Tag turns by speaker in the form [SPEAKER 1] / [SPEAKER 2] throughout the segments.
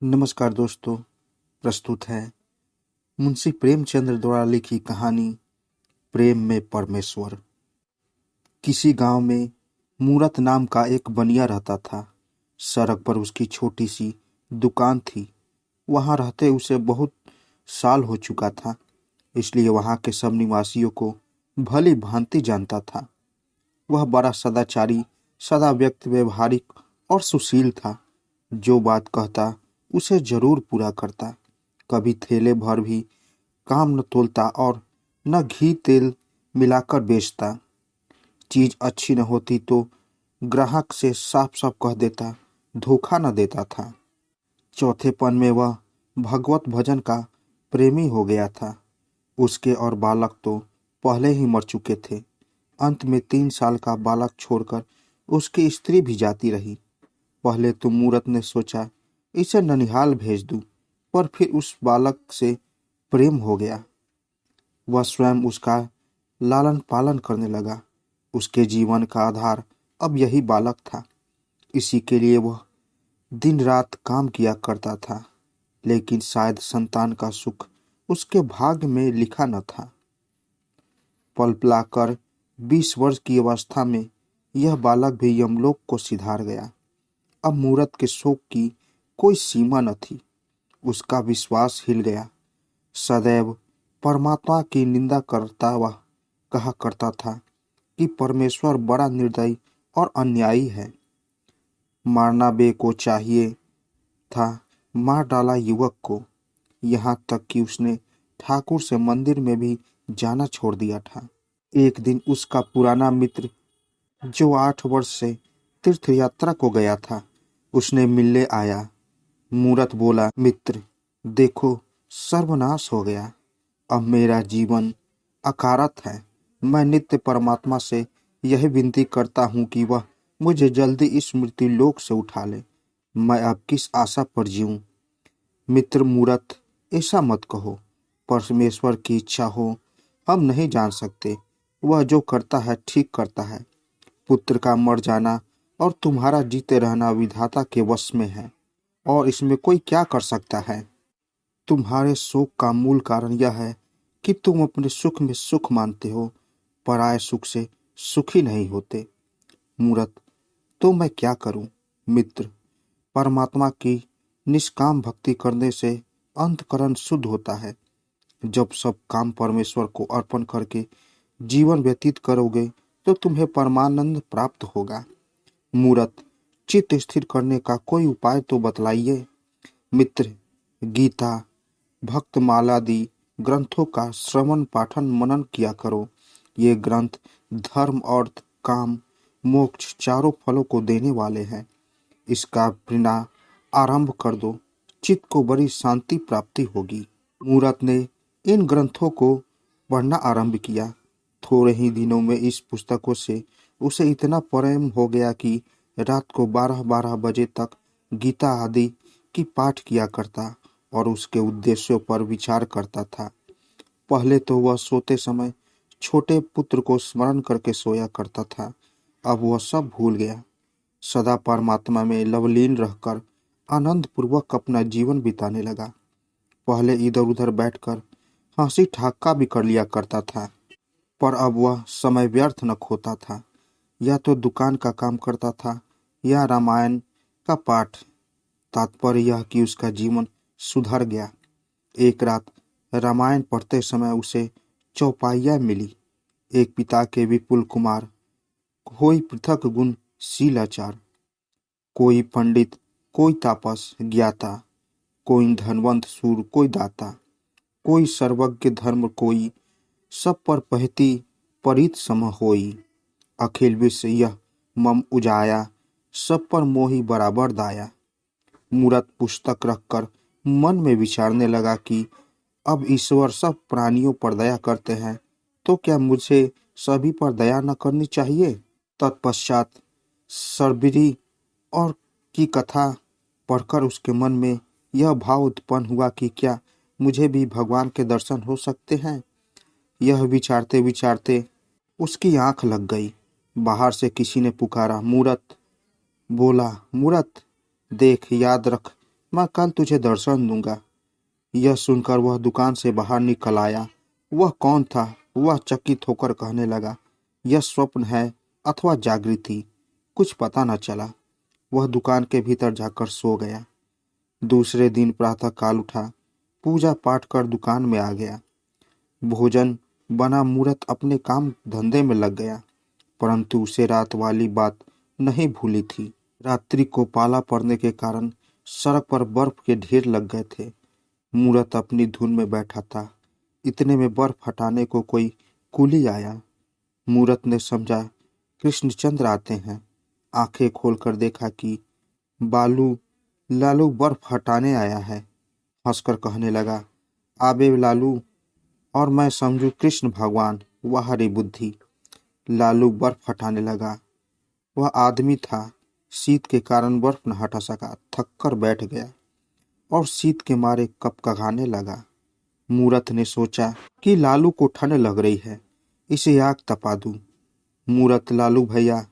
[SPEAKER 1] नमस्कार दोस्तों। प्रस्तुत है मुंशी प्रेमचंद्र द्वारा लिखी कहानी प्रेम में परमेश्वर। किसी गांव में मूरत नाम का एक बनिया रहता था। सड़क पर उसकी छोटी सी दुकान थी। वहां रहते उसे बहुत साल हो चुका था, इसलिए वहां के सब निवासियों को भली भांति जानता था। वह बड़ा सदाचारी, सदा व्यक्त, व्यवहारिक और सुशील था। जो बात कहता उसे जरूर पूरा करता। कभी थैले भर भी काम न तोलता और न घी तेल मिलाकर बेचता। चीज अच्छी न होती तो ग्राहक से साफ साफ कह देता, धोखा न देता था। चौथेपन में वह भगवत भजन का प्रेमी हो गया था। उसके और बालक तो पहले ही मर चुके थे। अंत में 3 साल का बालक छोड़कर उसकी स्त्री भी जाती रही। पहले तो मूरत ने सोचा इसे ननिहाल भेज दूं, पर फिर उस बालक से प्रेम हो गया। वह स्वयं उसका लालन पालन करने लगा। उसके जीवन का आधार अब यही बालक था। इसी के लिए वह दिन रात काम किया करता था, लेकिन शायद संतान का सुख उसके भाग्य में लिखा न था। पलपलाकर 20 वर्ष की अवस्था में यह बालक भी यमलोक को सिधार गया। अब मूरत के शोक की कोई सीमा न थी। उसका विश्वास हिल गया। सदैव परमात्मा की निंदा करता वह कहा करता था कि परमेश्वर बड़ा निर्दयी और अन्यायी है। मारना बे को चाहिए था, मार डाला युवक को। यहाँ तक कि उसने ठाकुर से मंदिर में भी जाना छोड़ दिया था। एक दिन उसका पुराना मित्र, जो 8 वर्ष से तीर्थ यात्रा को गया था, उसने मिलने आया। मूरत बोला, मित्र देखो, सर्वनाश हो गया। अब मेरा जीवन अकारत है। मैं नित्य परमात्मा से यही विनती करता हूँ कि वह मुझे जल्दी इस मृत्यु लोक से उठा ले। मैं अब किस आशा पर जीऊं। मित्र मूरत, ऐसा मत कहो। परमेश्वर की इच्छा हो, हम नहीं जान सकते। वह जो करता है ठीक करता है। पुत्र का मर जाना और तुम्हारा जीते रहना विधाता के वश में है, और इसमें कोई क्या कर सकता है। तुम्हारे शोक का मूल कारण यह है कि तुम अपने सुख में सुख मानते हो, पराये सुख से सुखी नहीं होते। मूरत, तो मैं क्या करूं। मित्र, परमात्मा की निष्काम भक्ति करने से अंतकरण शुद्ध होता है। जब सब काम परमेश्वर को अर्पण करके जीवन व्यतीत करोगे तो तुम्हें परमानंद प्राप्त होगा। मूरत, चित्त स्थिर करने का कोई उपाय तो बतलाइए। मित्र, गीता, भक्तमालादि ग्रंथों का श्रवण पाठन मनन किया करो। ये ग्रंथ धर्म, अर्थ, काम, मोक्ष चारों फलों को देने वाले हैं। इसका पढ़ना आरंभ कर दो, चित्त को बड़ी शांति प्राप्ति होगी। मूरत ने इन ग्रंथों को पढ़ना आरंभ किया। थोड़े ही दिनों में इस पुस्तकों से उसे इतना प्रेम हो गया कि रात को 12-12 बजे तक गीता आदि की पाठ किया करता और उसके उद्देश्यों पर विचार करता था। पहले तो वह सोते समय छोटे पुत्र को स्मरण करके सोया करता था। अब वह सब भूल गया। सदा परमात्मा में लवलीन रहकर आनंद पूर्वक अपना जीवन बिताने लगा। पहले इधर उधर बैठकर हंसी ठाक्का भी कर लिया करता था, पर अब वह समय व्यर्थ न खोता था। या तो दुकान का काम करता था या रामायण का पाठ। तात्पर्य यह कि उसका जीवन सुधर गया। एक रात रामायण पढ़ते समय उसे चौपाइयाँ मिली। एक पिता के विपुल कुमार, कोई पृथक गुण शीलाचार, कोई पंडित, कोई तापस ज्ञाता, कोई धनवंत सूर, कोई दाता, कोई सर्वज्ञ धर्म, कोई सब पर पहती परित सम होई। अखिल विश्व यह मम उजाया, सब पर मोही बराबर दाया। मूरत पुस्तक रखकर मन में विचारने लगा कि अब ईश्वर सब प्राणियों पर दया करते हैं, तो क्या मुझे सभी पर दया न करनी चाहिए। तत्पश्चात सरबिरी और की कथा पढ़कर उसके मन में यह भाव उत्पन्न हुआ कि क्या मुझे भी भगवान के दर्शन हो सकते हैं। यह विचारते विचारते उसकी आंख लग गई। बाहर से किसी ने पुकारा, मूरत। बोला, मूरत देख, याद रख, मैं कल तुझे दर्शन दूंगा। यह सुनकर वह दुकान से बाहर निकल आया। वह कौन था? वह चकित होकर कहने लगा, यह स्वप्न है अथवा जागृति, कुछ पता न चला। वह दुकान के भीतर जाकर सो गया। दूसरे दिन प्रातः काल उठा, पूजा पाठ कर दुकान में आ गया। भोजन बना, मूरत अपने काम धंधे में लग गया, परंतु उसे रात वाली बात नहीं भूली थी। रात्रि को पाला पड़ने के कारण सड़क पर बर्फ के ढेर लग गए थे। मूरत अपनी धुन में बैठा था। इतने में बर्फ हटाने को कोई कुली आया। मूरत ने समझा कृष्णचंद्र आते हैं। आंखें खोलकर देखा कि बालू लालू बर्फ हटाने आया है। हंसकर कहने लगा, आबे लालू, और मैं समझू कृष्ण भगवान। वाह रे बुद्धि। लालू बर्फ हटाने लगा। वह आदमी था, शीत के कारण बर्फ न हटा सका, थक कर बैठ गया और शीत के मारे कपकहाने लगा। मूरत ने सोचा कि लालू को ठंड लग रही है, इसे आग तपा दूं। मूरत, लालू भैया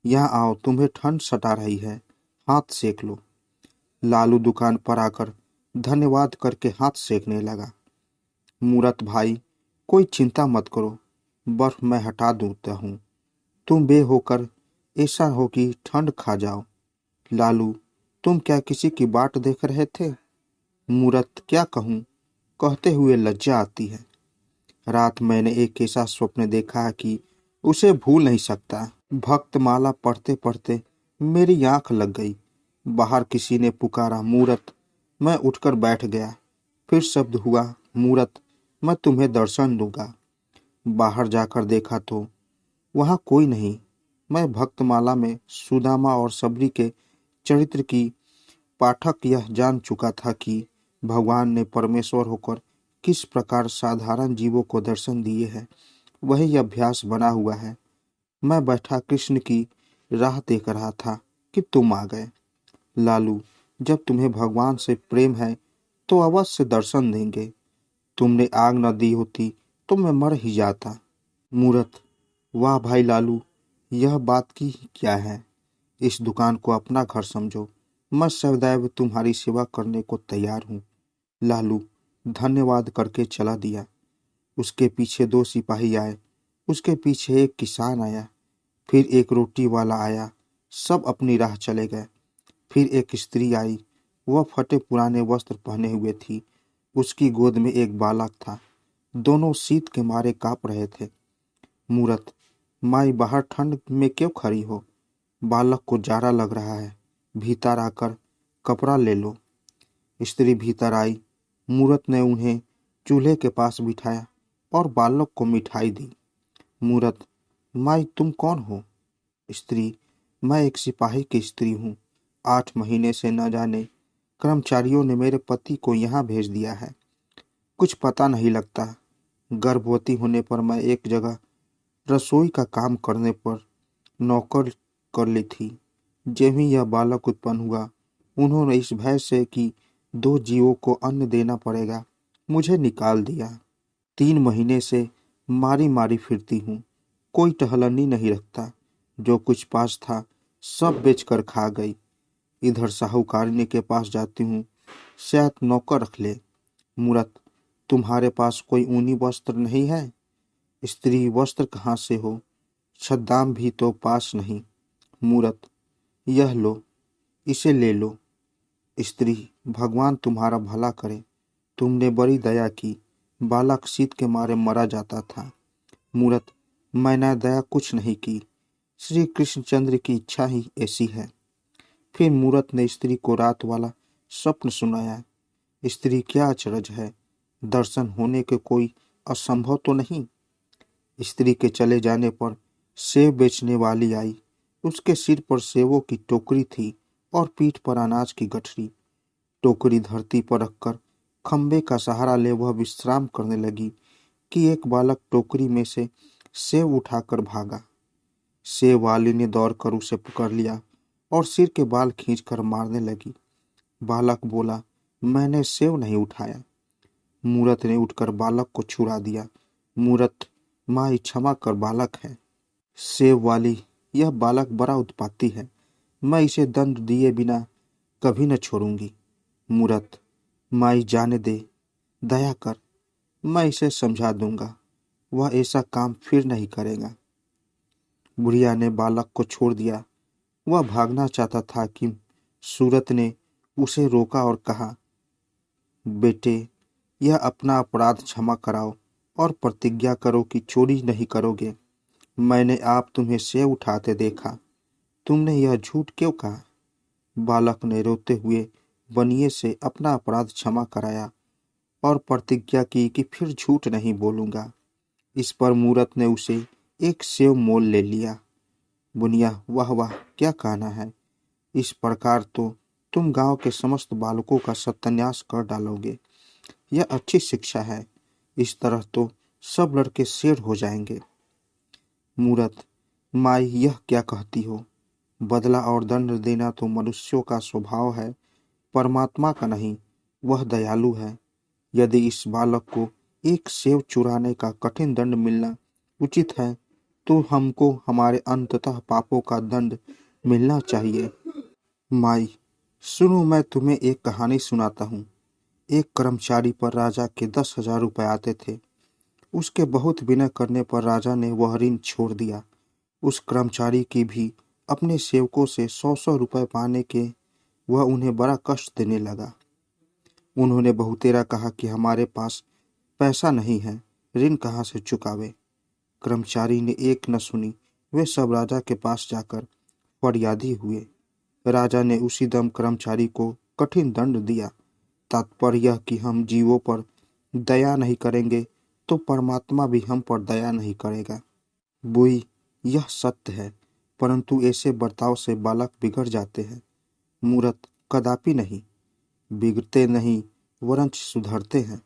[SPEAKER 1] यहाँ आओ, तुम्हें ठंड सता रही है, हाथ सेक लो। लालू दुकान पर आकर धन्यवाद करके हाथ सेकने लगा। मूरत भाई, कोई चिंता मत करो, बर्फ मैं हटा दूंगा हूँ। तुम बे होकर ऐसा हो कि ठंड खा जाओ। लालू, तुम क्या किसी की बाट देख रहे थे? मूरत, क्या कहूँ, कहते हुए लज्जा आती है। रात मैंने एक ऐसा स्वप्न देखा कि उसे भूल नहीं सकता। भक्तमाला पढ़ते पढ़ते मेरी आंख लग गई। बाहर किसी ने पुकारा, मूरत। मैं उठकर बैठ गया। फिर शब्द हुआ, मूरत, मैं तुम्हें दर्शन दूंगा। बाहर जाकर देखा तो वहां कोई नहीं। मैं भक्तमाला में सुदामा और सबरी के चरित्र की पाठक यह जान चुका था कि भगवान ने परमेश्वर होकर किस प्रकार साधारण जीवों को दर्शन दिए हैं। वही अभ्यास बना हुआ है। मैं बैठा कृष्ण की राह देख रहा था कि तुम आ गए। लालू, जब तुम्हें भगवान से प्रेम है तो अवश्य दर्शन देंगे। तुमने आग न दी होती तो मैं मर ही जाता। मूरत, वाह भाई लालू, यह बात की क्या है? इस दुकान को अपना घर समझो। मैं सदैव तुम्हारी सेवा करने को तैयार हूँ। लालू धन्यवाद करके चला दिया। उसके पीछे 2 सिपाही आए, उसके पीछे एक किसान आया, फिर एक रोटी वाला आया। सब अपनी राह चले गए। फिर एक स्त्री आई। वह फटे पुराने वस्त्र पहने हुए थी। उसकी गोद में एक बालक था। दोनों शीत के मारे कांप रहे थे। मूरत, माई बाहर ठंड में क्यों खड़ी हो? बालक को जाड़ा लग रहा है, भीतर आकर कपड़ा ले लो। स्त्री भीतर आई। मूरत ने उन्हें चूल्हे के पास बिठाया और बालक को मिठाई दी। मूरत, माई तुम कौन हो? स्त्री, मैं एक सिपाही की स्त्री हूँ। 8 महीने से न जाने कर्मचारियों ने मेरे पति को यहाँ भेज दिया है। कुछ पता नहीं लगता। गर्भवती होने पर मैं एक जगह रसोई का काम करने पर नौकर कर ली थी। जब ही यह बालक उत्पन्न हुआ, उन्होंने इस भय से कि 2 जीवों को अन्न देना पड़ेगा, मुझे निकाल दिया। 3 महीने से मारी मारी फिरती हूँ। कोई टहलनी नहीं रखता। जो कुछ पास था सब बेचकर खा गई। इधर साहूकारनी के पास जाती हूँ, शायद नौकर रख ले। मूरत, तुम्हारे पास कोई ऊनी वस्त्र नहीं है? स्त्री, वस्त्र कहाँ से हो, छद्दाम भी तो पास नहीं। मूरत, यह लो, इसे ले लो। स्त्री, भगवान तुम्हारा भला करे, तुमने बड़ी दया की। बालक शीत के मारे मरा जाता था। मूरत, मैंने दया कुछ नहीं की, श्री कृष्णचंद्र की इच्छा ही ऐसी है। फिर मूरत ने स्त्री को रात वाला स्वप्न सुनाया। स्त्री, क्या अचरज है, दर्शन होने के कोई असंभव तो नहीं। स्त्री के चले जाने पर सेब बेचने वाली आई। उसके सिर पर सेवों की टोकरी थी और पीठ पर अनाज की गठरी। टोकरी धरती पर रखकर खंबे का सहारा ले वह विश्राम करने लगी कि एक बालक टोकरी में से सेब उठाकर भागा। सेब वाली ने दौड़कर उसे पकड़ लिया और सिर के बाल खींचकर मारने लगी। बालक बोला, मैंने सेब नहीं उठाया। मूरत ने उठकर बालक को छुड़ा दिया। मूरत, माँ क्षमा कर, बालक है। सेब वाली, यह बालक बड़ा उत्पाती है, मैं इसे दंड दिए बिना कभी न छोड़ूंगी। मूरत, माई जाने दे, दया कर, मैं इसे समझा दूंगा, वह ऐसा काम फिर नहीं करेगा। बुढ़िया ने बालक को छोड़ दिया। वह भागना चाहता था कि सूरत ने उसे रोका और कहा, बेटे, यह अपना अपराध क्षमा कराओ और प्रतिज्ञा करो कि चोरी नहीं करोगे। मैंने आप तुम्हें सेव उठाते देखा, तुमने यह झूठ क्यों कहा? बालक ने रोते हुए बनिए से अपना अपराध क्षमा कराया और प्रतिज्ञा की कि फिर झूठ नहीं बोलूंगा। इस पर मूरत ने उसे एक सेव मोल ले लिया। बुनिया, वाह वाह, क्या कहना है। इस प्रकार तो तुम गांव के समस्त बालकों का सत्यानाश कर डालोगे। यह अच्छी शिक्षा है। इस तरह तो सब लड़के शेर हो जाएंगे। मूरत, माई यह क्या कहती हो? बदला और दंड देना तो मनुष्यों का स्वभाव है, परमात्मा का नहीं। वह दयालु है। यदि इस बालक को एक सेव चुराने का कठिन दंड मिलना उचित है, तो हमको हमारे अंततः पापों का दंड मिलना चाहिए। माई, सुनो, मैं तुम्हें एक कहानी सुनाता हूँ। एक कर्मचारी पर राजा के 10,000 रुपये आते थे। उसके बहुत विनय करने पर राजा ने वह ऋण छोड़ दिया। उस कर्मचारी की भी अपने सेवकों से 100-100 रुपये पाने के वह उन्हें बड़ा कष्ट देने लगा। उन्होंने बहुतेरा कहा कि हमारे पास पैसा नहीं है, ऋण कहाँ से चुकावे। कर्मचारी ने एक न सुनी। वे सब राजा के पास जाकर फरियादी हुए। राजा ने उसी दम कर्मचारी को कठिन दंड दिया। तात्पर्य यह कि हम जीवों पर दया नहीं करेंगे तो परमात्मा भी हम पर दया नहीं करेगा। बुई, यह सत्य है, परंतु ऐसे बर्ताव से बालक बिगड़ जाते हैं। मूरत, कदापि नहीं। बिगड़ते नहीं वरन सुधरते हैं।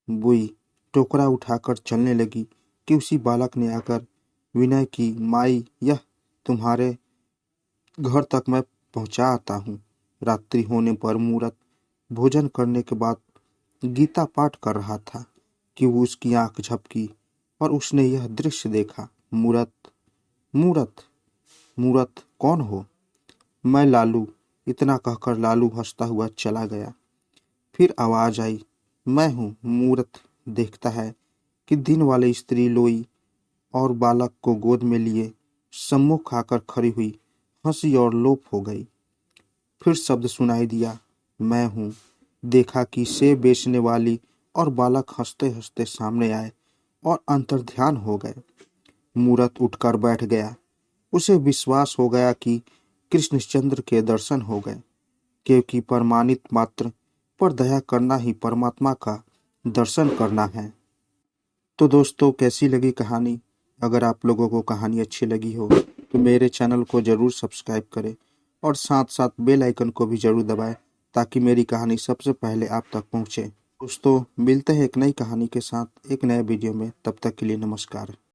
[SPEAKER 1] बुई टोकरा उठाकर चलने लगी कि उसी बालक ने आकर विनय की, माई, यह तुम्हारे घर तक मैं पहुंचा आता हूँ। रात्रि होने पर मूरत भोजन करने के बाद गीता पाठ कर रहा था कि वो उसकी आंख झपकी और उसने यह दृश्य देखा। मूरत, मूरत, मूरत, कौन हो? मैं लालू। इतना कहकर लालू हंसता हुआ चला गया। फिर आवाज आई, मैं हूँ। मूरत देखता है कि दिन वाली स्त्री लोई और बालक को गोद में लिए सम्मुख आकर खड़ी हुई, हंसी और लोप हो गई। फिर शब्द सुनाई दिया, मैं हूँ। देखा कि सेब बेचने वाली और बालक हंसते हंसते सामने आए और अंतर्ध्यान हो गए। मूरत उठकर बैठ गया। उसे विश्वास हो गया कि कृष्णचंद्र के दर्शन हो गए, क्योंकि प्रमाणित मात्र पर दया करना ही परमात्मा का दर्शन करना है। तो दोस्तों, कैसी लगी कहानी? अगर आप लोगों को कहानी अच्छी लगी हो तो मेरे चैनल को ज़रूर सब्सक्राइब करें और साथ साथ बेल आइकन को भी ज़रूर दबाएं, ताकि मेरी कहानी सबसे पहले आप तक पहुंचे। दोस्तों, मिलते हैं एक नई कहानी के साथ एक नए वीडियो में। तब तक के लिए नमस्कार।